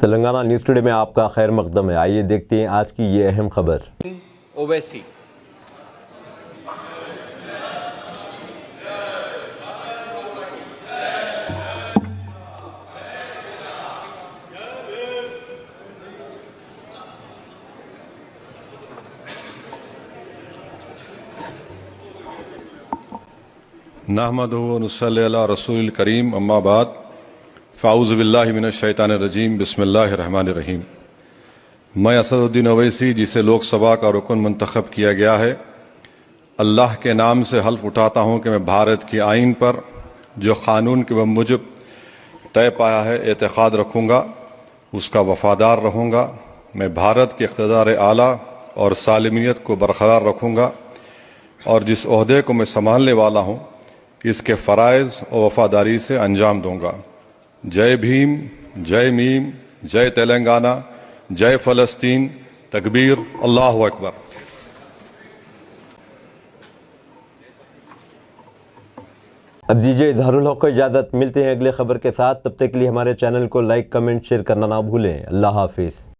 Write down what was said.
Telangana news today میں آپ کا خیر مقدم ہے۔ آئیے دیکھتے ہیں آج کی یہ اہم خبر۔ اویسی نحمدہ و نصلی علی رسول الکریم، اما بعد، فاعوذ باللہ من الشیطان الرجیم، بسم اللہ الرحمن الرحیم۔ میں اسد الدین اویسی، جسے لوک سبھا کا رکن منتخب کیا گیا ہے، اللہ کے نام سے حلف اٹھاتا ہوں کہ میں بھارت کے آئین پر جو قانون کے موجب طے پایا ہے اعتقاد رکھوں گا، اس کا وفادار رہوں گا۔ میں بھارت کے اقتدار اعلیٰ اور سالمیت کو برقرار رکھوں گا اور جس عہدے کو میں سنبھالنے والا ہوں اس کے فرائض اور وفاداری سے انجام دوں گا۔ جے بھیم، جے میم، جے تلنگانہ، جے فلسطین، تکبیر، اللہ اکبر۔ اب دیجیے اظہار الحق کو اجازت، ملتے ہیں اگلے خبر کے ساتھ۔ تب تک کے لیے ہمارے چینل کو لائک، کمنٹ، شیئر کرنا نہ بھولیں۔ اللہ حافظ۔